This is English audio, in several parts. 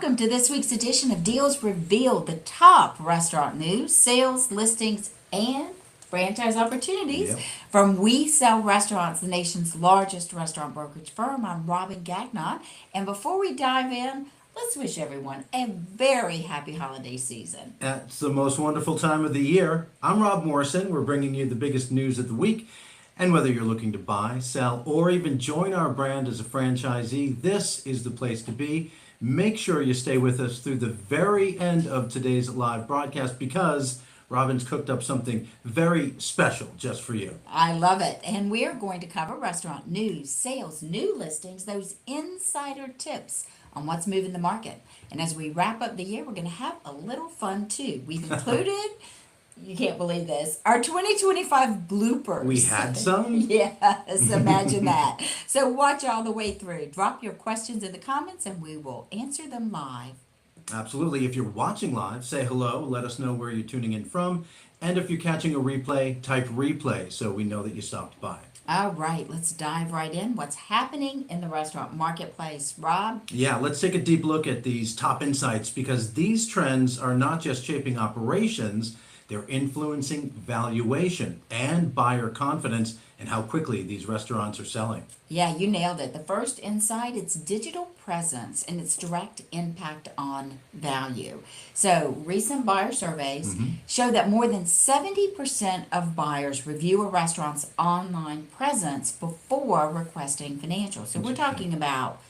welcome to this week's edition of Deals Revealed, the top restaurant news, sales, listings, and franchise opportunities Yep. from We Sell Restaurants, the nation's largest restaurant brokerage firm. I'm Robin Gagnon, and before we dive in, let's wish everyone a very happy holiday season. It's the most wonderful time of the year. I'm Rob Morrison. We're bringing you the biggest news of the week. And whether you're looking to buy, sell, or even join our brand as a franchisee, this is the place to be. Make sure you stay with us through the very end of today's live broadcast because Robin's cooked up something very special just for you. I love it. And we are going to cover restaurant news, sales, new listings, those insider tips on what's moving the market. And as we wrap up the year, we're going to have a little fun too. We've included, you can't believe this, our 2025 bloopers. We had some? Yes, imagine that. So watch all the way through. Drop your questions in the comments and we will answer them live. Absolutely. If you're watching live, say hello. Let us know where you're tuning in from. And if you're catching a replay, type replay so we know that you stopped by. All right, let's dive right in. What's happening in the restaurant marketplace, Rob? Yeah, let's take a deep look at these top insights because these trends are not just shaping operations, they're influencing valuation and buyer confidence and how quickly these restaurants are selling. Yeah, you nailed it. The first insight, it's digital presence and its direct impact on value. So, recent buyer surveys show that more than 70% of buyers review a restaurant's online presence before requesting financials. So, we're talking about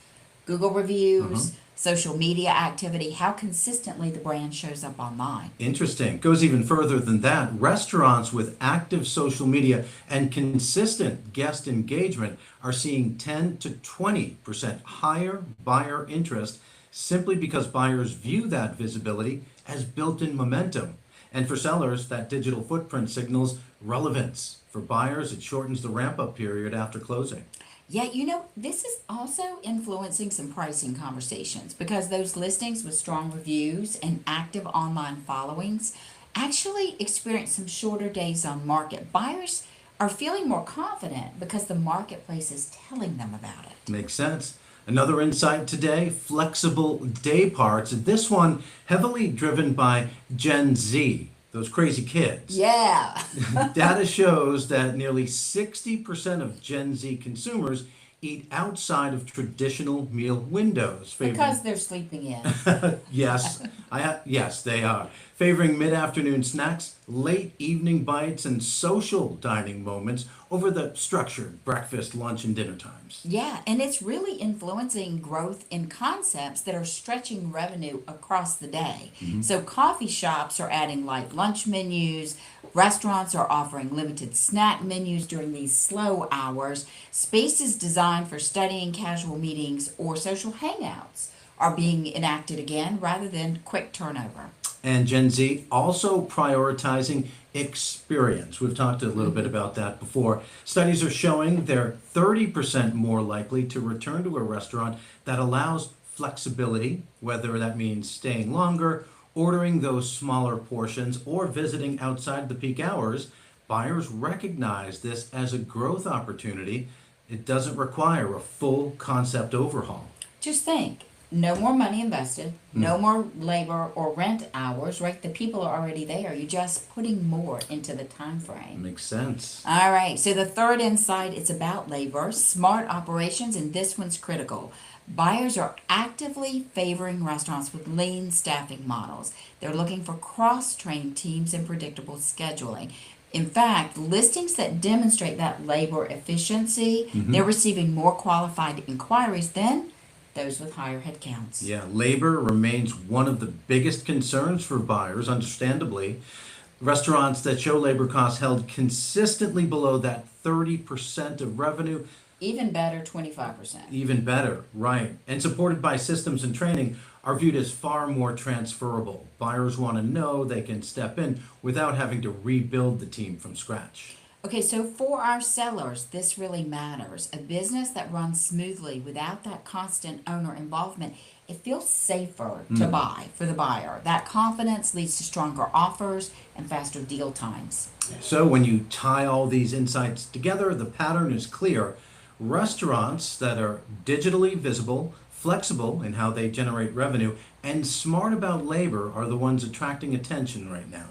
Google reviews, social media activity, how consistently the brand shows up online. Interesting. Goes even further than that. Restaurants with active social media and consistent guest engagement are seeing 10 to 20% higher buyer interest simply because buyers view that visibility as built-in momentum. And for sellers, that digital footprint signals relevance. For buyers, it shortens the ramp-up period after closing. Yeah, this is also influencing some pricing conversations because those listings with strong reviews and active online followings actually experience some shorter days on market. Buyers are feeling more confident because the marketplace is telling them about it. Makes sense. Another insight today, flexible day parts. This one heavily driven by Gen Z, those crazy kids. Yeah. Data shows that nearly 60% of Gen Z consumers eat outside of traditional meal windows. Because they're sleeping in. Yes, yes, they are. Favoring mid-afternoon snacks, late evening bites, and social dining moments over the structured breakfast, lunch, and dinner times. Yeah, and it's really influencing growth in concepts that are stretching revenue across the day. So coffee shops are adding light lunch menus, restaurants are offering limited snack menus during these slow hours, spaces designed for studying, casual meetings, or social hangouts are being enacted again rather than quick turnover. And Gen Z also prioritizing experience. We've talked a little bit about that before. Studies are showing they're 30% more likely to return to a restaurant that allows flexibility, whether that means staying longer, ordering those smaller portions, or visiting outside the peak hours. Buyers recognize this as a growth opportunity. It doesn't require a full concept overhaul. Just think. No more money invested, no more labor or rent hours, right? The people are already there. You're just putting more into the time frame. Makes sense. All right, so the third insight, it's about labor, smart operations, and this one's critical. Buyers are actively favoring restaurants with lean staffing models. They're looking for cross-trained teams and predictable scheduling. In fact, listings that demonstrate that labor efficiency, they're receiving more qualified inquiries than those with higher headcounts. Yeah, labor remains one of the biggest concerns for buyers, understandably. Restaurants that show labor costs held consistently below that 30% of revenue. Even better, 25%. Even better, right. And supported by systems and training are viewed as far more transferable. Buyers want to know they can step in without having to rebuild the team from scratch. Okay, so for our sellers, this really matters. A business that runs smoothly without that constant owner involvement, it feels safer to buy for the buyer. That confidence leads to stronger offers and faster deal times. So when you tie all these insights together, the pattern is clear. Restaurants that are digitally visible, flexible in how they generate revenue, and smart about labor are the ones attracting attention right now.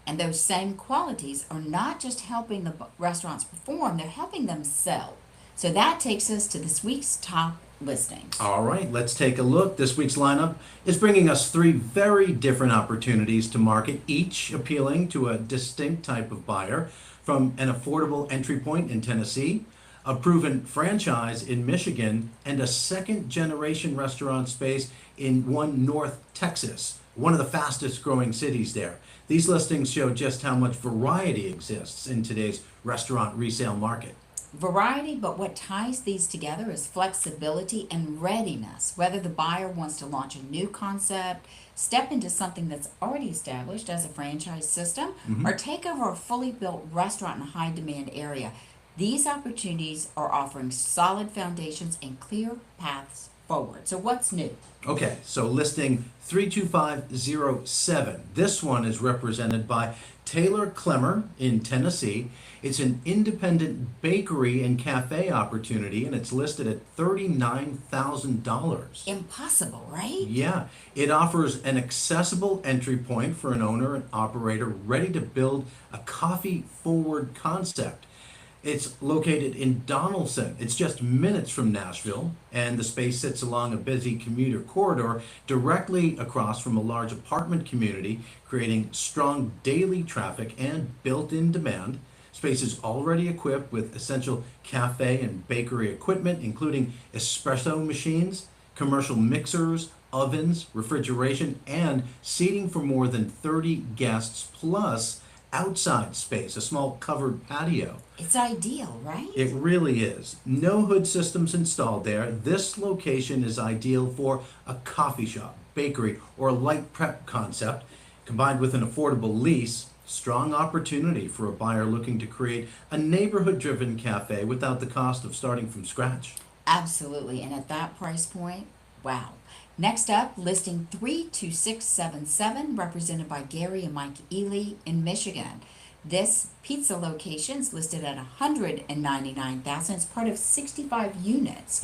And those same qualities are not just helping the restaurants perform, they're helping them sell. So that takes us to this week's top listings. All right, let's take a look. This week's lineup is bringing us three very different opportunities to market, each appealing to a distinct type of buyer, from an affordable entry point in Tennessee, a proven franchise in Michigan, and a second-generation restaurant space in North Texas, one of the fastest growing cities there. These listings show just how much variety exists in today's restaurant resale market. Variety, but what ties these together is flexibility and readiness. Whether the buyer wants to launch a new concept, step into something that's already established as a franchise system, or take over a fully built restaurant in a high demand area, these opportunities are offering solid foundations and clear paths forward. So what's new? Okay, so listing 32507. This one is represented by Taylor Clemmer in Tennessee. It's an independent bakery and cafe opportunity, and it's listed at $39,000. Impossible, right? Yeah, it offers an accessible entry point for an owner and operator ready to build a coffee-forward concept. It's located in Donaldson. It's just minutes from Nashville, and the space sits along a busy commuter corridor directly across from a large apartment community, creating strong daily traffic and built-in demand. Space is already equipped with essential cafe and bakery equipment, including espresso machines, commercial mixers, ovens, refrigeration, and seating for more than 30 guests, plus outside space, a small covered patio. It's ideal, right? It really is. No hood systems installed there. This location is ideal for a coffee shop, bakery, or light prep concept. Combined with an affordable lease, strong opportunity for a buyer looking to create a neighborhood-driven cafe without the cost of starting from scratch. Absolutely. And at that price point, wow. Next up, listing 32677, represented by Gary and Mike Ely in Michigan. This pizza location is listed at $199,000. It's part of 65 units.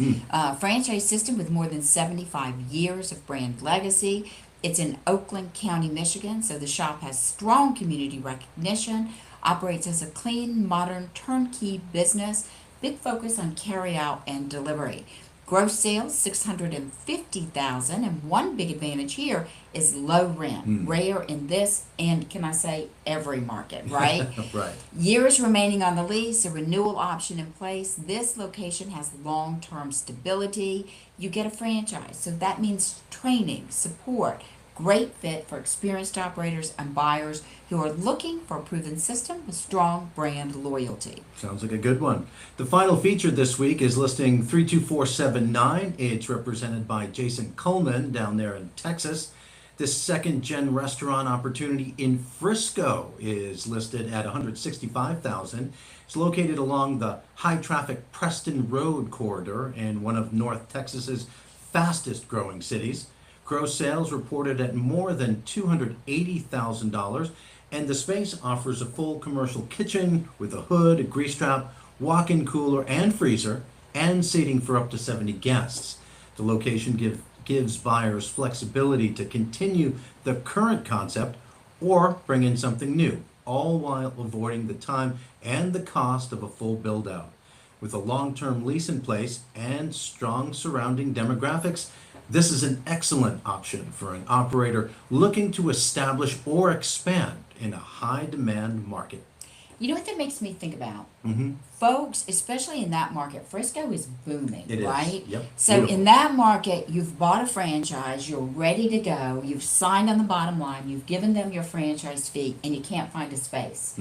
Franchise system with more than 75 years of brand legacy. It's in Oakland County, Michigan, so the shop has strong community recognition, operates as a clean, modern, turnkey business, big focus on carry-out and delivery. Gross sales, $650,000, and one big advantage here is low rent, rare in this and, can I say, every market, right? Right. Years remaining on the lease, a renewal option in place. This location has long-term stability. You get a franchise, so that means training, support, great fit for experienced operators and buyers who are looking for a proven system with strong brand loyalty. Sounds like a good one. The final feature this week is listing 32479. It's represented by Jason Coleman down there in Texas. This second-gen restaurant opportunity in Frisco is listed at $165,000. It's located along the high-traffic Preston Road corridor in one of North Texas's fastest-growing cities. Gross sales reported at more than $280,000, and the space offers a full commercial kitchen with a hood, a grease trap, walk-in cooler and freezer, and seating for up to 70 guests. The location gives buyers flexibility to continue the current concept or bring in something new, all while avoiding the time and the cost of a full build-out. With a long-term lease in place and strong surrounding demographics, this is an excellent option for an operator looking to establish or expand in a high-demand market. You know what that makes me think about? Folks, especially in that market, Frisco is booming, It is. right? Yep. So Beautiful. in that market, you've bought a franchise, you're ready to go, you've signed on the bottom line, you've given them your franchise fee, and you can't find a space.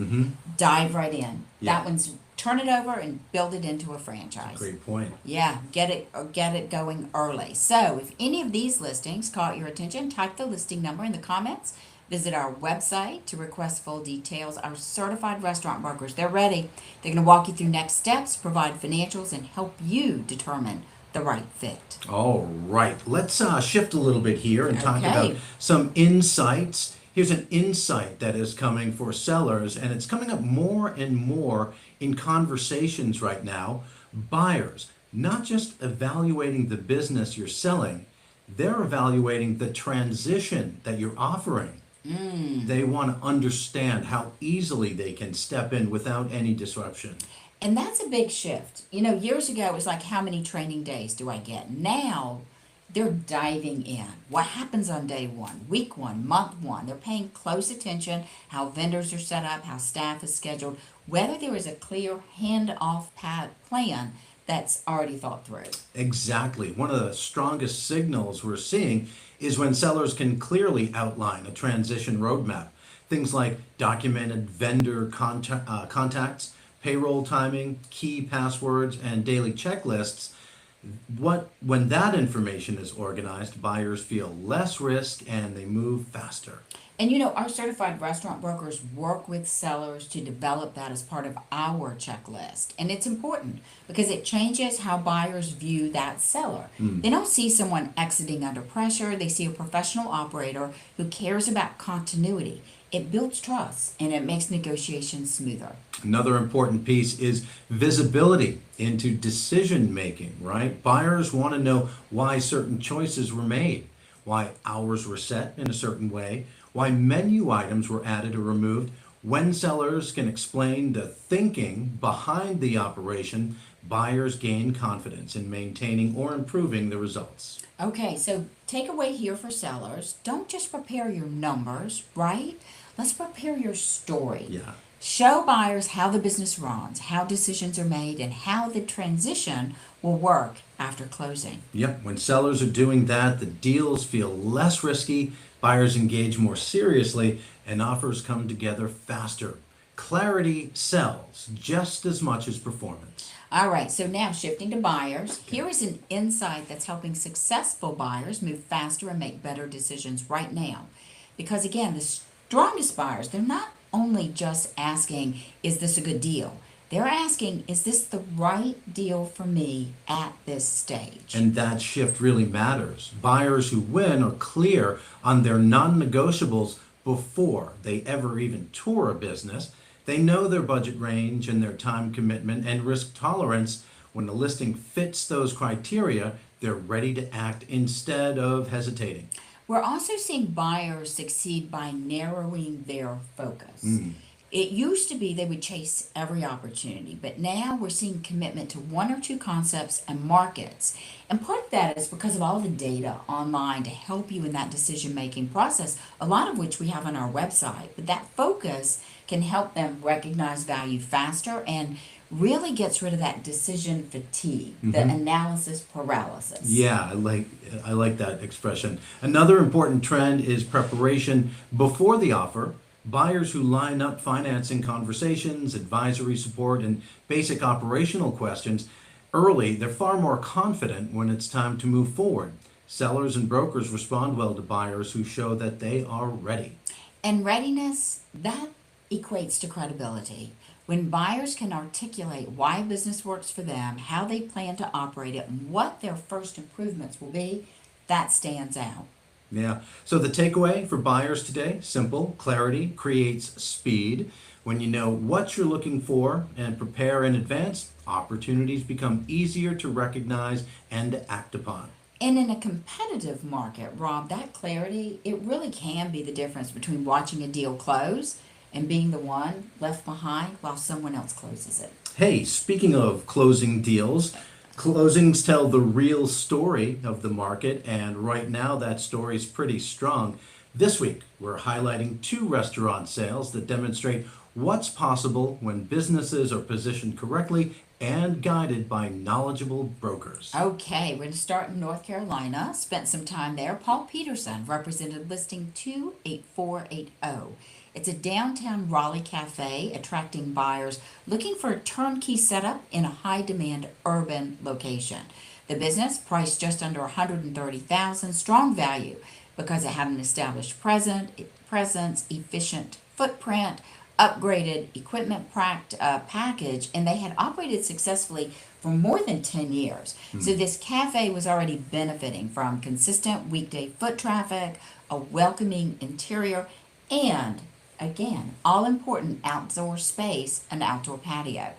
Dive right in. Yeah. That one's turn it over and build it into a franchise. Great point. Yeah, get it going early. So if any of these listings caught your attention, type the listing number in the comments. Visit our website to request full details. Our certified restaurant brokers, they're ready. They're going to walk you through next steps, provide financials, and help you determine the right fit. All right, let's shift a little bit here and talk Okay. about some insights. Here's an insight that is coming for sellers, and it's coming up more and more in conversations right now. Buyers not just evaluating the business you're selling, they're evaluating the transition that you're offering. They want to understand how easily they can step in without any disruption. And that's a big shift. Years ago it was like, how many training days do I get? Now they're diving in. What happens on day one, week one, month one? They're paying close attention, how vendors are set up, how staff is scheduled, whether there is a clear hand-off plan that's already thought through. Exactly. One of the strongest signals we're seeing is when sellers can clearly outline a transition roadmap. Things like documented vendor contacts, payroll timing, key passwords, and daily checklists. When that information is organized, buyers feel less risk and they move faster. And our certified restaurant brokers work with sellers to develop that as part of our checklist. And it's important because it changes how buyers view that seller. They don't see someone exiting under pressure, they see a professional operator who cares about continuity. It builds trust and it makes negotiations smoother. Another important piece is visibility into decision making, right? Buyers want to know why certain choices were made, why hours were set in a certain way, why menu items were added or removed. When sellers can explain the thinking behind the operation, buyers gain confidence in maintaining or improving the results. Okay, so takeaway here for sellers, don't just prepare your numbers, right? Let's prepare your story. Yeah. Show buyers how the business runs, how decisions are made, and how the transition will work after closing. Yep, when sellers are doing that, the deals feel less risky, buyers engage more seriously, and offers come together faster. Clarity sells just as much as performance. All right, so now shifting to buyers, here is an insight that's helping successful buyers move faster and make better decisions right now. Because again, the strongest buyers, they're not only just asking, is this a good deal? They're asking, is this the right deal for me at this stage? And that shift really matters. Buyers who win are clear on their non-negotiables before they ever even tour a business. They know their budget range and their time commitment and risk tolerance. When the listing fits those criteria, they're ready to act instead of hesitating. We're also seeing buyers succeed by narrowing their focus. It used to be they would chase every opportunity, but now we're seeing commitment to one or two concepts and markets. And part of that is because of all the data online to help you in that decision-making process, a lot of which we have on our website. But that focus can help them recognize value faster and really gets rid of that decision fatigue, the analysis paralysis. Yeah, I like that expression. Another important trend is preparation before the offer. Buyers who line up financing conversations, advisory support, and basic operational questions early, they're far more confident when it's time to move forward. Sellers and brokers respond well to buyers who show that they are ready. And readiness, that equates to credibility. When buyers can articulate why business works for them, how they plan to operate it, and what their first improvements will be, that stands out. Yeah. So the takeaway for buyers today, simple. Clarity creates speed. When you know what you're looking for and prepare in advance, opportunities become easier to recognize and to act upon. And in a competitive market, Rob, that clarity, it really can be the difference between watching a deal close and being the one left behind while someone else closes it. Hey, speaking of closing deals, closings tell the real story of the market, and right now that story is pretty strong. This week, we're highlighting 2 restaurant sales that demonstrate what's possible when businesses are positioned correctly and guided by knowledgeable brokers. Okay, we're going to start in North Carolina. Spent some time there. Paul Peterson represented listing 28480. It's a downtown Raleigh cafe attracting buyers looking for a turnkey setup in a high-demand urban location. The business priced just under $130,000, strong value because it had an established presence, efficient footprint, upgraded equipment package, and they had operated successfully for more than 10 years. So this cafe was already benefiting from consistent weekday foot traffic, a welcoming interior, and again, all important outdoor space, an outdoor patio.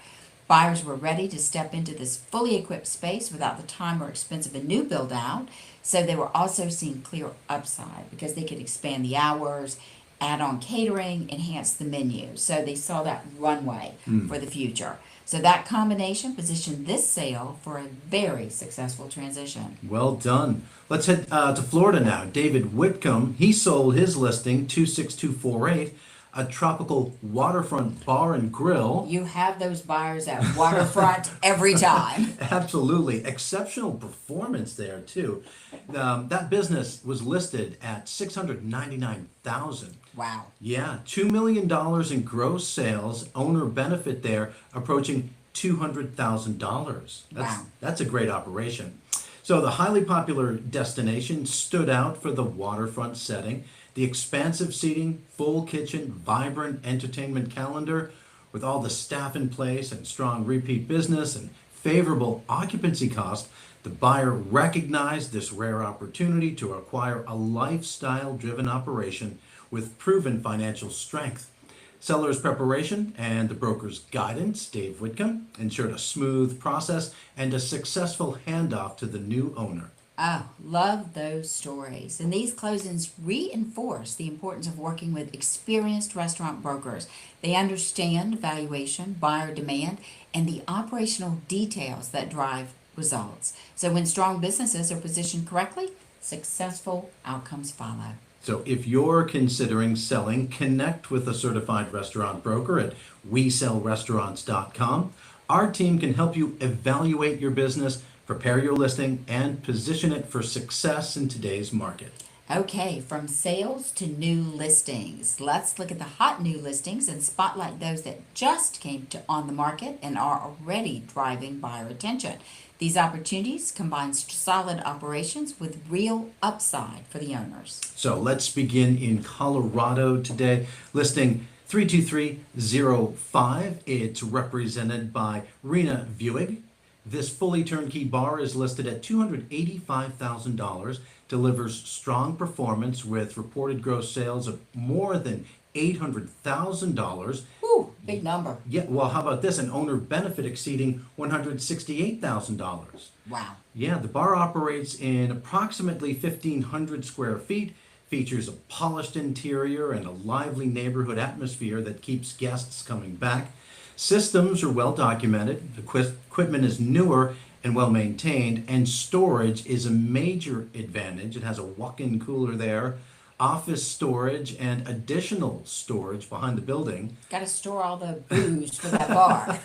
Buyers were ready to step into this fully equipped space without the time or expense of a new build out. So they were also seeing clear upside because they could expand the hours, add on catering, enhance the menu. So they saw that runway for the future. So that combination positioned this sale for a very successful transition. Well done. Let's head to Florida now. David Whitcomb, he sold his listing 26248, a tropical waterfront bar and grill. You have those buyers at waterfront every time. Absolutely. Exceptional performance there, too. That business was listed at $699,000. Wow. Yeah, $2 million in gross sales, owner benefit there approaching $200,000. Wow. That's a great operation. So the highly popular destination stood out for the waterfront setting, the expansive seating, full kitchen, vibrant entertainment calendar with all the staff in place and strong repeat business and favorable occupancy cost. The buyer recognized this rare opportunity to acquire a lifestyle-driven operation with proven financial strength. Seller's preparation and the broker's guidance, Dave Whitcomb, ensured a smooth process and a successful handoff to the new owner. Oh, love those stories. And these closings reinforce the importance of working with experienced restaurant brokers. They understand valuation, buyer demand, and the operational details that drive results. So when strong businesses are positioned correctly, successful outcomes follow. So if you're considering selling, connect with a certified restaurant broker at WeSellRestaurants.com. Our team can help you evaluate your business, prepare your listing, and position it for success in today's market. Okay, from sales to new listings. Let's look at the hot new listings and spotlight those that just came on the market and are already driving buyer attention. These opportunities combine solid operations with real upside for the owners. So let's begin in Colorado today. Listing 32305. It's represented by Rena Vuig. This fully turnkey bar is listed at $285,000, delivers strong performance with reported gross sales of more than $800,000. Ooh, big number. Yeah, well, how about this? An owner benefit exceeding $168,000. Wow. Yeah, the bar operates in approximately 1,500 square feet, features a polished interior and a lively neighborhood atmosphere that keeps guests coming back. Systems are well documented, equipment is newer and well maintained, and storage is a major advantage. It has a walk-in cooler there, office storage, and additional storage behind the building. Got to store all the booze for that bar.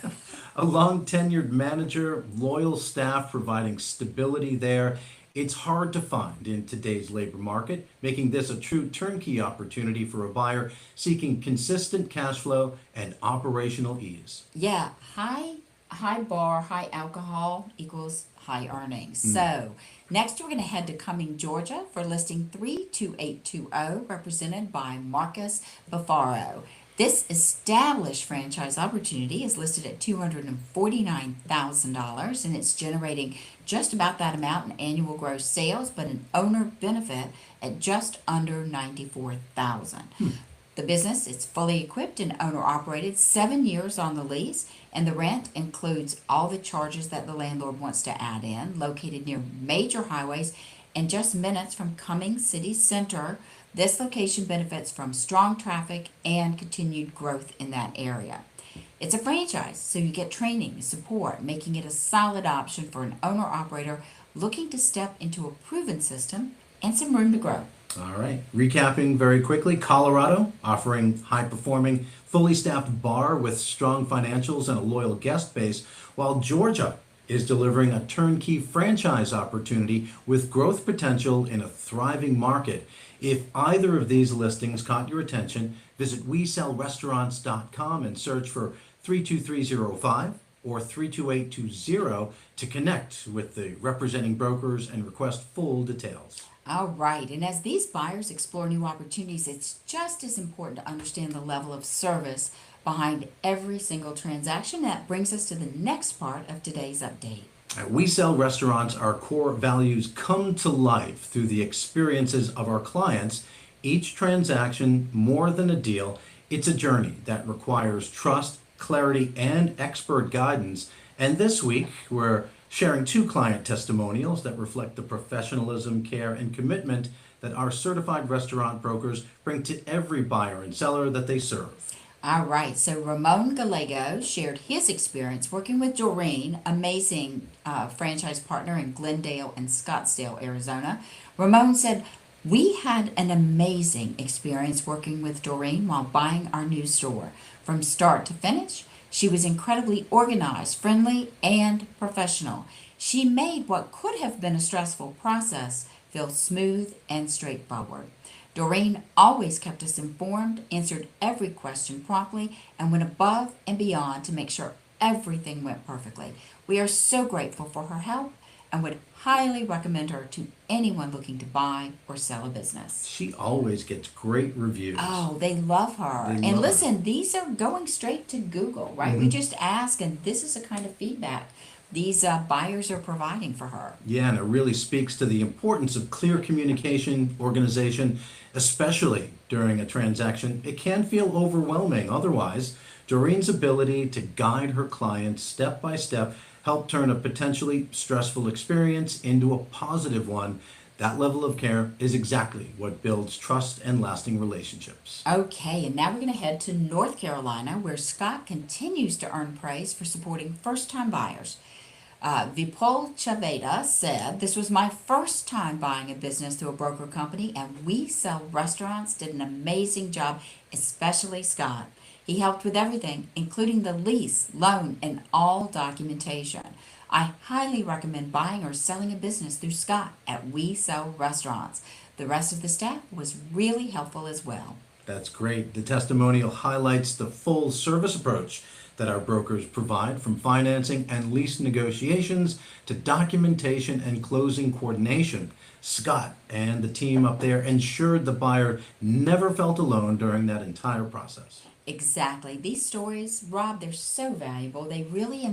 A long tenured manager, loyal staff providing stability there. It's hard to find in today's labor market, making this a true turnkey opportunity for a buyer seeking consistent cash flow and operational ease. Yeah, high bar, high alcohol equals high earnings. So next we're going to head to Cumming, Georgia for listing 32820, represented by Marcus Bafaro. This established franchise opportunity is listed at $249,000 and it's generating just about that amount in annual gross sales, but an owner benefit at just under $94,000. The business is fully equipped and owner operated, 7 years on the lease, and the rent includes all the charges that the landlord wants to add in, located near major highways and just minutes from Cumming City Center. This location benefits from strong traffic and continued growth in that area. It's a franchise, so you get training, support, making it a solid option for an owner-operator looking to step into a proven system and some room to grow. All right, recapping very quickly, Colorado offering high-performing, fully staffed bar with strong financials and a loyal guest base, while Georgia is delivering a turnkey franchise opportunity with growth potential in a thriving market. If either of these listings caught your attention, visit WeSellRestaurants.com and search for 32305 or 32820 to connect with the representing brokers and request full details. All right, and as these buyers explore new opportunities, it's just as important to understand the level of service behind every single transaction. That brings us to the next part of today's update. At We Sell Restaurants, our core values come to life through the experiences of our clients. Each transaction, more than a deal, it's a journey that requires trust, clarity, and expert guidance. And this week, we're sharing 2 client testimonials that reflect the professionalism, care, and commitment that our certified restaurant brokers bring to every buyer and seller that they serve. All right, so Ramon Gallego shared his experience working with Doreen, amazing franchise partner in Glendale and Scottsdale, Arizona. Ramon said, "We had an amazing experience working with Doreen while buying our new store. From start to finish, she was incredibly organized, friendly, and professional. She made what could have been a stressful process feel smooth and straightforward. Doreen always kept us informed, answered every question promptly, and went above and beyond to make sure everything went perfectly. We are so grateful for her help and would highly recommend her to anyone looking to buy or sell a business." She always gets great reviews. Oh, they love her. They And love her. listen, these are going straight to Google, right? We just ask, and this is the kind of feedback these buyers are providing for her. Yeah, and it really speaks to the importance of clear communication, organization, especially during a transaction. It can feel overwhelming otherwise. Doreen's ability to guide her clients step by step helped turn a potentially stressful experience into a positive one. That level of care is exactly what builds trust and lasting relationships. Okay, and now we're going to head to North Carolina, where Scott continues to earn praise for supporting first-time buyers. Vipul Chaveda said, "This was my first time buying a business through a broker company, and We Sell Restaurants did an amazing job, especially Scott. He helped with everything, including the lease, loan, and all documentation. I highly recommend buying or selling a business through Scott at We Sell Restaurants. The rest of the staff was really helpful as well." That's great. The testimonial highlights the full service approach that our brokers provide, from financing and lease negotiations to documentation and closing coordination. Scott and the team up there ensured the buyer never felt alone during that entire process. Exactly. These stories, Rob, they're so valuable. They really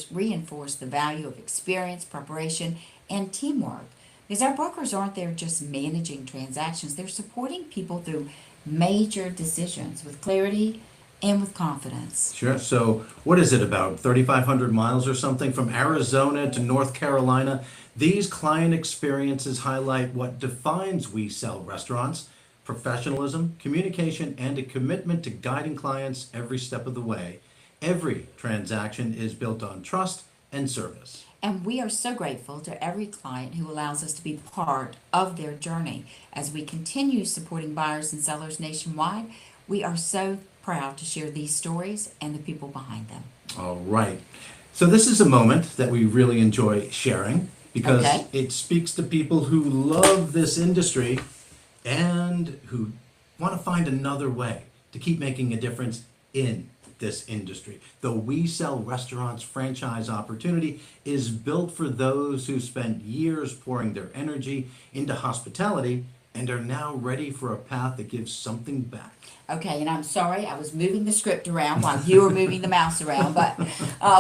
reinforce the value of experience, preparation, and teamwork. Because our brokers aren't there just managing transactions, they're supporting people through major decisions with clarity and with confidence. Sure. So, what is it, about 3,500 miles or something from Arizona to North Carolina? These client experiences highlight what defines We Sell Restaurants: professionalism, communication, and a commitment to guiding clients every step of the way. Every transaction is built on trust and service. And we are so grateful to every client who allows us to be part of their journey. As we continue supporting buyers and sellers nationwide, we are so proud to share these stories and the people behind them. All right. So, this is a moment that we really enjoy sharing because Okay. it speaks to people who love this industry and who want to find another way to keep making a difference in this industry. The We Sell Restaurants franchise opportunity is built for those who spent years pouring their energy into hospitality and are now ready for a path that gives something back. Okay, and I'm sorry, I was moving the script around while you were moving the mouse around, but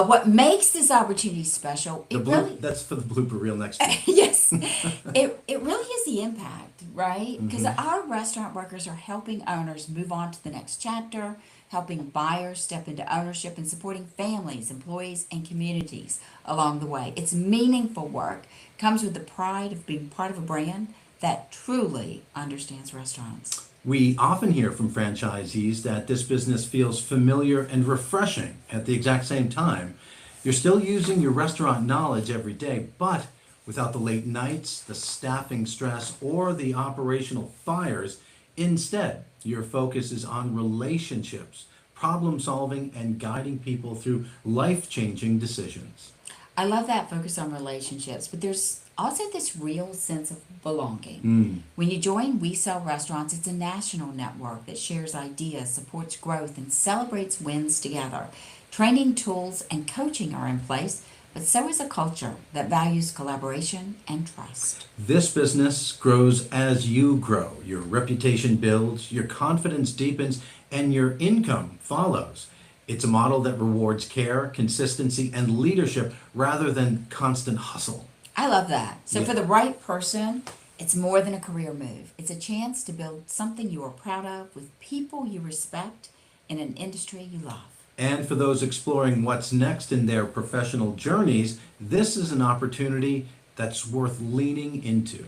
what makes this opportunity special, That's for the blooper reel next week. yes, it really is the impact, right? Because our restaurant workers are helping owners move on to the next chapter, helping buyers step into ownership, and supporting families, employees, and communities along the way. It's meaningful work, comes with the pride of being part of a brand that truly understands restaurants. We often hear from franchisees that this business feels familiar and refreshing at the exact same time. You're still using your restaurant knowledge every day, but without the late nights, the staffing stress, or the operational fires. Instead, your focus is on relationships, problem solving, and guiding people through life-changing decisions. I love that focus on relationships, but there's also this real sense of belonging. When you join We Sell Restaurants, it's a national network that shares ideas, supports growth, and celebrates wins together. Training tools and coaching are in place, but so is a culture that values collaboration and trust. This business grows as you grow. Your reputation builds, your confidence deepens, and your income follows. It's a model that rewards care, consistency, and leadership rather than constant hustle. I love that. So Yeah. for the right person, it's more than a career move. It's a chance to build something you are proud of with people you respect in an industry you love. And for those exploring what's next in their professional journeys, this is an opportunity that's worth leaning into.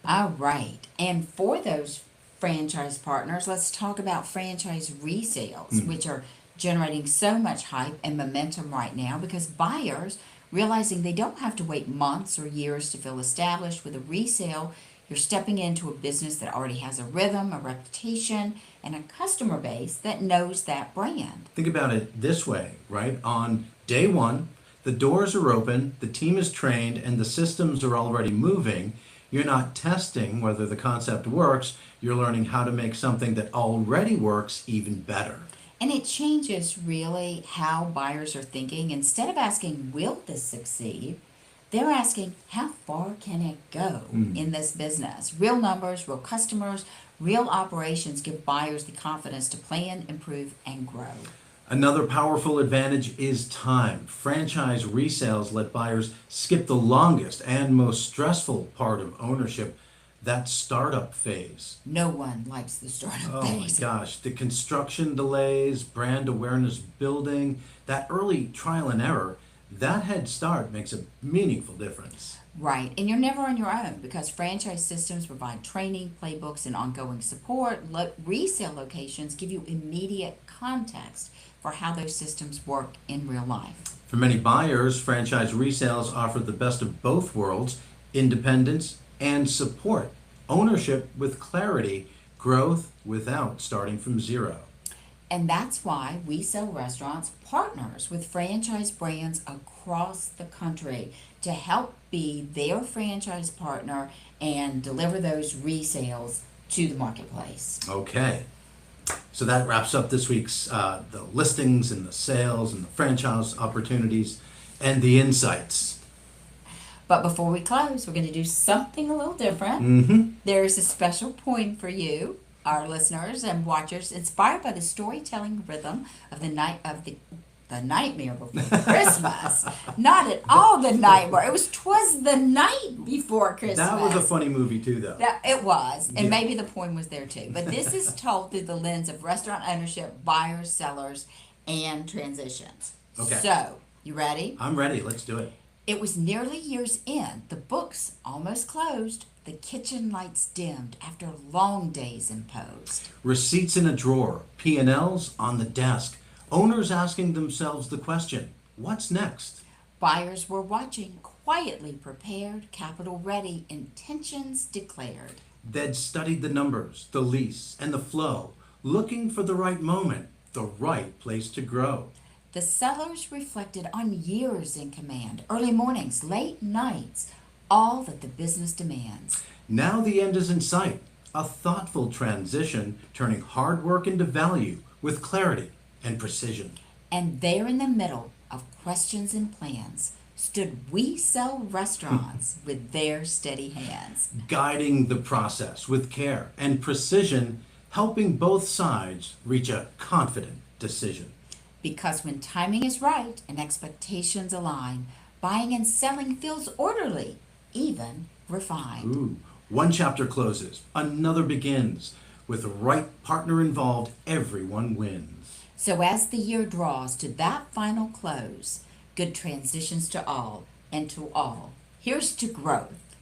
All right. And for those franchise partners, let's talk about franchise resales, which are generating so much hype and momentum right now because buyers realizing they don't have to wait months or years to feel established with a resale. You're stepping into a business that already has a rhythm, a reputation, and a customer base that knows that brand. Think about it this way, right? On day one, the doors are open, the team is trained, and the systems are already moving. You're not testing whether the concept works, you're learning how to make something that already works even better. And it changes really how buyers are thinking. Instead of asking, will this succeed? They're asking, how far can it go in this business? Real numbers, real customers, real operations give buyers the confidence to plan, improve, and grow. Another powerful advantage is time. Franchise resales let buyers skip the longest and most stressful part of ownership, that startup phase. No one likes the startup Oh my phase. gosh, the construction delays, brand awareness building, that early trial and error, that head start makes a meaningful difference. Right, and you're never on your own because franchise systems provide training, playbooks, and ongoing support. Resale locations give you immediate context for how those systems work in real life. For many buyers, franchise resales offer the best of both worlds, independence and support, ownership with clarity, growth without starting from zero. And that's why We Sell Restaurants partners with franchise brands across the country to help be their franchise partner and deliver those resales to the marketplace. Okay, so that wraps up this week's the listings and the sales and the franchise opportunities and the insights. But before we close, we're going to do something a little different. There's a special poem for you, our listeners and watchers, inspired by the storytelling rhythm of the Nightmare Before Christmas. Not at all the nightmare. It was 'Twas the Night Before Christmas. That was a funny movie too, though. It was, and Yeah. maybe the poem was there too. But this is told through the lens of restaurant ownership, buyers, sellers, and transitions. Okay. So, you ready? I'm ready. Let's do it. It was nearly years in. The books almost closed. The kitchen lights dimmed after long days imposed. Receipts in a drawer, P&Ls on the desk. Owners asking themselves the question, what's next? Buyers were watching, quietly prepared, capital ready, intentions declared. They'd studied the numbers, the lease, and the flow, looking for the right moment, the right place to grow. The sellers reflected on years in command, early mornings, late nights, all that the business demands. Now the end is in sight, a thoughtful transition, turning hard work into value with clarity and precision. And there in the middle of questions and plans stood We Sell Restaurants with their steady hands. Guiding the process with care and precision, helping both sides reach a confident decision. Because when timing is right and expectations align, buying and selling feels orderly, even refined. Ooh, one chapter closes, another begins. With the right partner involved, everyone wins. So as the year draws to that final close, good transitions to all, and to all, here's to growth.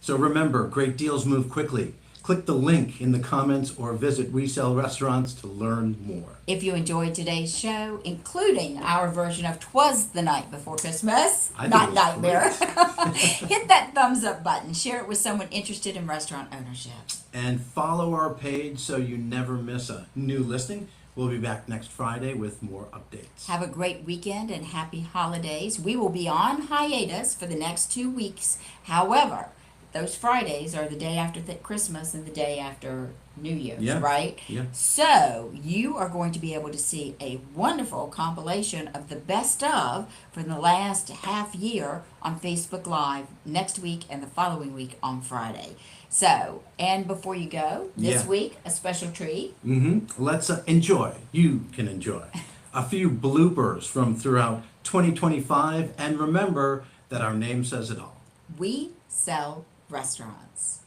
So remember, great deals move quickly. Click the link in the comments or visit We Sell Restaurants to learn more. If you enjoyed today's show, including our version of 'Twas the Night Before Christmas, I think not it was Nightmare, hit that thumbs up button. Share it with someone interested in restaurant ownership. And follow our page so you never miss a new listing. We'll be back next Friday with more updates. Have a great weekend and happy holidays. We will be on hiatus for the next 2 weeks. However, those Fridays are the day after Christmas and the day after New Year's, Yeah. right? Yeah. So you are going to be able to see a wonderful compilation of the best of from the last half year on Facebook Live next week and the following week on Friday. So, and before you go, this Yeah. week, a special treat. Let's enjoy. You can enjoy a few bloopers from throughout 2025. And remember that our name says it all. We Sell Restaurants.